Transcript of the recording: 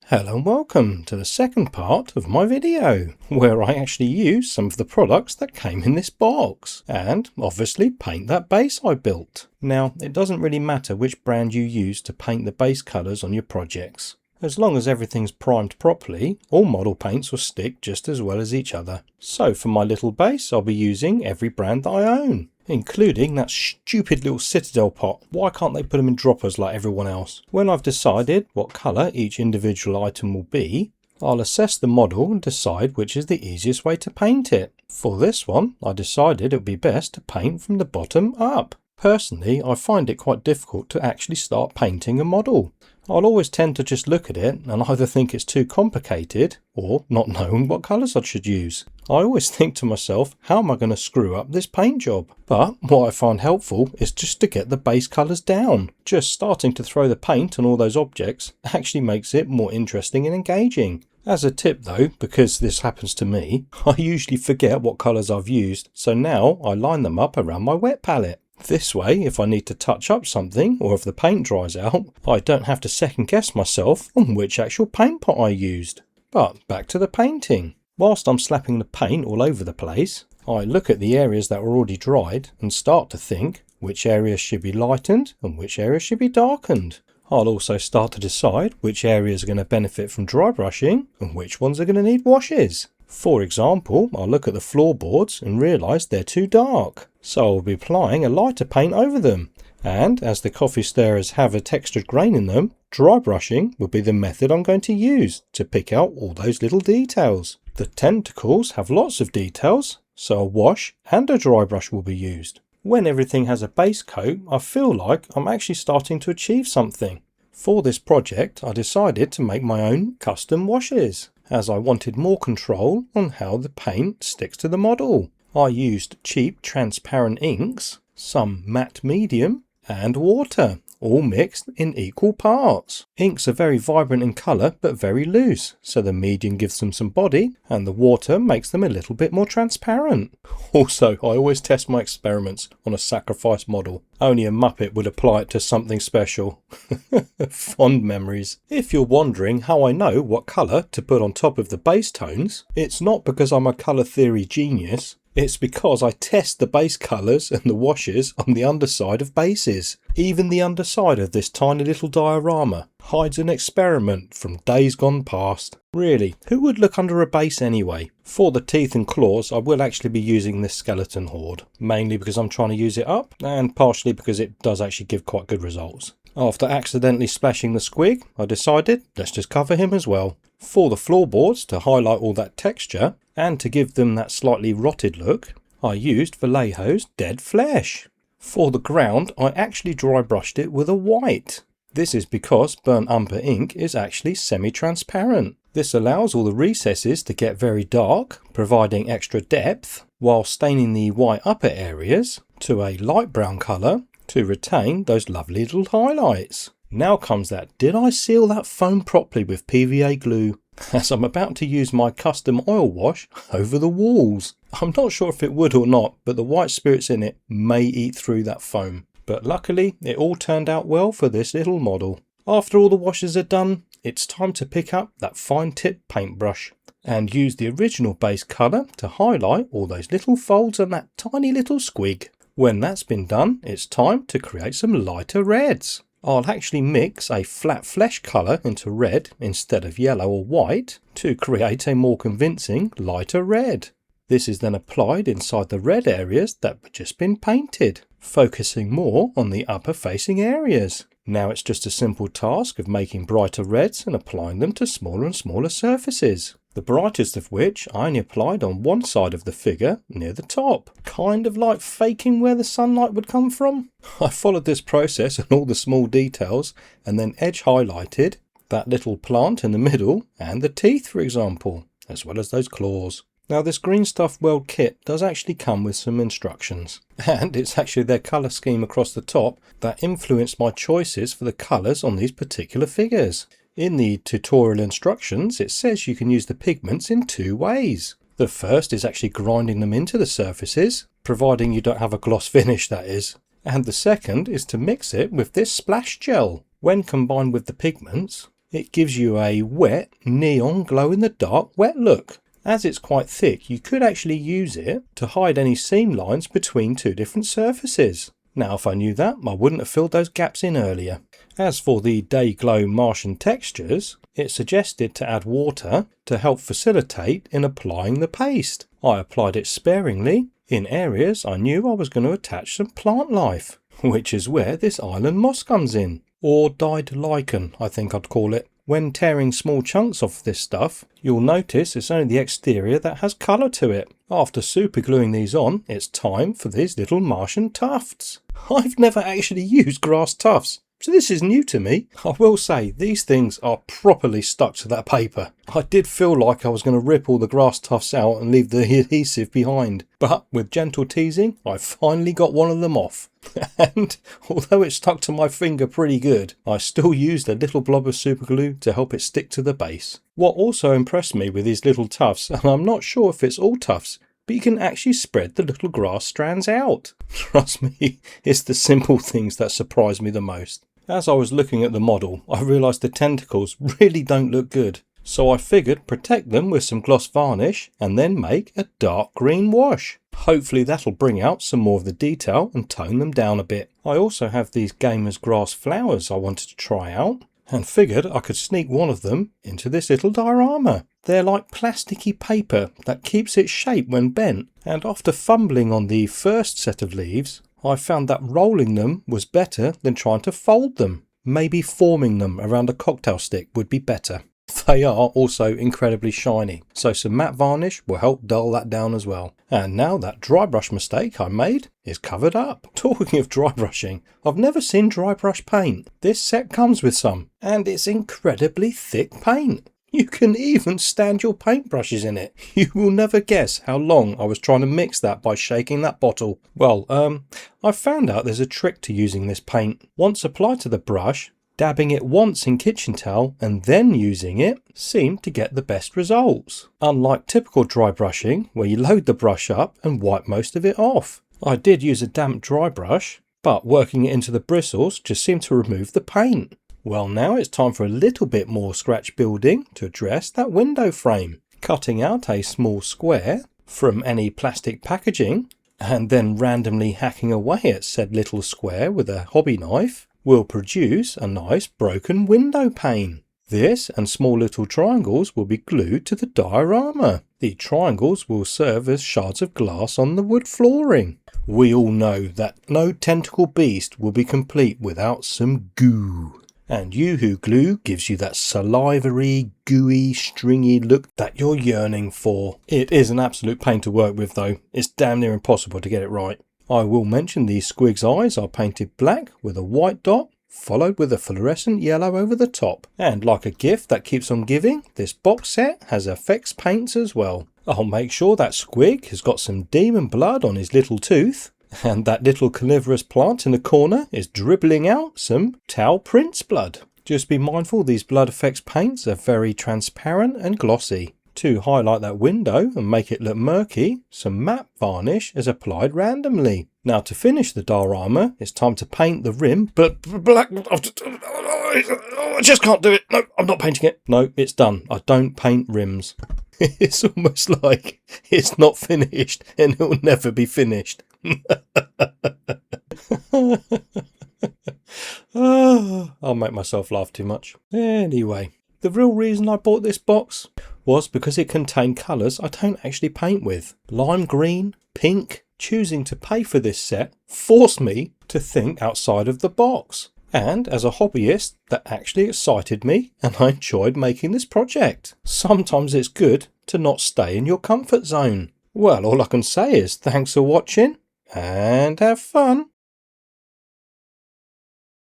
Hello and welcome to the second part of my video, where I actually use some of the products that came in this box, and obviously paint that base I built. Now, it doesn't really matter which brand you use to paint the base colours on your projects. As long as everything's primed properly, all model paints will stick just as well as each other. So for my little base, I'll be using every brand that I own, including that stupid little Citadel pot. Why can't they put them in droppers like everyone else? When I've decided what colour each individual item will be, I'll assess the model and decide which is the easiest way to paint it. For this one, I decided it would be best to paint from the bottom up. Personally, I find it quite difficult to actually start painting a model. I'll always tend to just look at it and either think it's too complicated or not knowing what colours I should use. I always think to myself, how am I going to screw up this paint job? But what I find helpful is just to get the base colours down. Just starting to throw the paint on all those objects actually makes it more interesting and engaging. As a tip though, because this happens to me, I usually forget what colours I've used, so now I line them up around my wet palette. This way, if I need to touch up something or if the paint dries out, I don't have to second guess myself on which actual paint pot I used. But back to the painting. Whilst I'm slapping the paint all over the place, I look at the areas that were already dried and start to think which areas should be lightened and which areas should be darkened. I'll also start to decide which areas are going to benefit from dry brushing and which ones are going to need washes. For example, I'll look at the floorboards and realise they're too dark, so I'll be applying a lighter paint over them. And as the coffee stirrers have a textured grain in them, dry brushing will be the method I'm going to use to pick out all those little details. The tentacles have lots of details, so a wash and a dry brush will be used. When everything has a base coat, I feel like I'm actually starting to achieve something. For this project, I decided to make my own custom washes, as I wanted more control on how the paint sticks to the model. I used cheap transparent inks, some matte medium, and water, all mixed in equal parts. Inks are very vibrant in colour but very loose, so the medium gives them some body and the water makes them a little bit more transparent. Also, I always test my experiments on a sacrifice model. Only a Muppet would apply it to something special. Fond memories. If you're wondering how I know what colour to put on top of the base tones, it's not because I'm a colour theory genius. It's because I test the base colours and the washes on the underside of bases. Even the underside of this tiny little diorama hides an experiment from days gone past. Really, who would look under a base anyway? For the teeth and claws, I will actually be using this skeleton horde, mainly because I'm trying to use it up, and partially because it does actually give quite good results. After accidentally splashing the squig, I decided let's just cover him as well. For the floorboards, to highlight all that texture, and to give them that slightly rotted look, I used Vallejo's Dead Flesh. For the ground, I actually dry brushed it with a white. This is because burnt umber ink is actually semi-transparent. This allows all the recesses to get very dark, providing extra depth, while staining the white upper areas to a light brown colour to retain those lovely little highlights. Now comes that, did I seal that foam properly with PVA glue? As I'm about to use my custom oil wash over the walls. I'm not sure if it would or not, but the white spirits in it may eat through that foam. But luckily, it all turned out well for this little model. After all the washes are done, it's time to pick up that fine tip paintbrush and use the original base colour to highlight all those little folds on that tiny little squig. When that's been done, it's time to create some lighter reds. I'll actually mix a flat flesh colour into red instead of yellow or white to create a more convincing lighter red. This is then applied inside the red areas that have just been painted, focusing more on the upper facing areas. Now it's just a simple task of making brighter reds and applying them to smaller and smaller surfaces. The brightest of which I only applied on one side of the figure near the top, kind of like faking where the sunlight would come from. I followed this process and all the small details and then edge highlighted that little plant in the middle and the teeth, for example, as well as those claws. Now this green stuff weld kit does actually come with some instructions, and it's actually their colour scheme across the top that influenced my choices for the colours on these particular figures. In the tutorial instructions, it says you can use the pigments in two ways. The first is actually grinding them into the surfaces, providing you don't have a gloss finish, that is. And the second is to mix it with this splash gel. When combined with the pigments, It gives you a wet, neon, glow-in-the-dark wet look. As it's quite thick, you could actually use it to hide any seam lines between two different surfaces. Now, if I knew that, I wouldn't have filled those gaps in earlier. As for the Day Glow Martian textures, it suggested to add water to help facilitate in applying the paste. I applied it sparingly in areas I knew I was going to attach some plant life, which is where this island moss comes in. Or dyed lichen, I think I'd call it. When tearing small chunks off this stuff, you'll notice it's only the exterior that has colour to it. After super gluing these on, it's time for these little Martian tufts. I've never actually used grass tufts, so this is new to me. I will say, these things are properly stuck to that paper. I did feel like I was going to rip all the grass tufts out and leave the adhesive behind, but with gentle teasing, I finally got one of them off. And although it stuck to my finger pretty good, I still used a little blob of super glue to help it stick to the base. What also impressed me with these little tufts, and I'm not sure if it's all tufts, but you can actually spread the little grass strands out. Trust me, it's the simple things that surprise me the most. As I was looking at the model, I realised the tentacles really don't look good. So I figured protect them with some gloss varnish and then make a dark green wash. Hopefully that'll bring out some more of the detail and tone them down a bit. I also have these Gamer's Grass flowers I wanted to try out and figured I could sneak one of them into this little diorama. They're like plasticky paper that keeps its shape when bent, and after fumbling on the first set of leaves, I found that rolling them was better than trying to fold them. Maybe forming them around a cocktail stick would be better. They are also incredibly shiny, so some matte varnish will help dull that down as well. And now that dry brush mistake I made is covered up. Talking of dry brushing, I've never seen dry brush paint. This set comes with some, and it's incredibly thick paint. You can even stand your paintbrushes in it. You will never guess how long I was trying to mix that by shaking that bottle. Well, I found out there's a trick to using this paint. Once applied to the brush, dabbing it once in kitchen towel and then using it seemed to get the best results. Unlike typical dry brushing, where you load the brush up and wipe most of it off. I did use a damp dry brush, but working it into the bristles just seemed to remove the paint. Well, now it's time for a little bit more scratch building to address that window frame. Cutting out a small square from any plastic packaging and then randomly hacking away at said little square with a hobby knife will produce a nice broken window pane. This and small little triangles will be glued to the diorama. The triangles will serve as shards of glass on the wood flooring. We all know that no tentacle beast will be complete without some goo. And Yoo-Hoo glue gives you that salivary, gooey, stringy look that you're yearning for. It is an absolute pain to work with though. It's damn near impossible to get it right. I will mention these squig's eyes are painted black with a white dot, followed with a fluorescent yellow over the top. And like a gift that keeps on giving, this box set has effects paints as well. I'll make sure that squig has got some demon blood on his little tooth. And that little carnivorous plant in the corner is dribbling out some Tau Prince blood. Just be mindful these blood effects paints are very transparent and glossy. To highlight that window and make it look murky, some matte varnish is applied randomly. Now to finish the diorama, it's time to paint the rim, but black... I just can't do it. No, I'm not painting it. No, it's done. I don't paint rims. It's almost like it's not finished and it'll never be finished. I'll make myself laugh too much. Anyway, the real reason I bought this box was because it contained colours I don't actually paint with. Lime green, pink. Choosing to pay for this set forced me to think outside of the box. And as a hobbyist, that actually excited me and I enjoyed making this project. Sometimes it's good to not stay in your comfort zone. Well, all I can say is thanks for watching and have fun.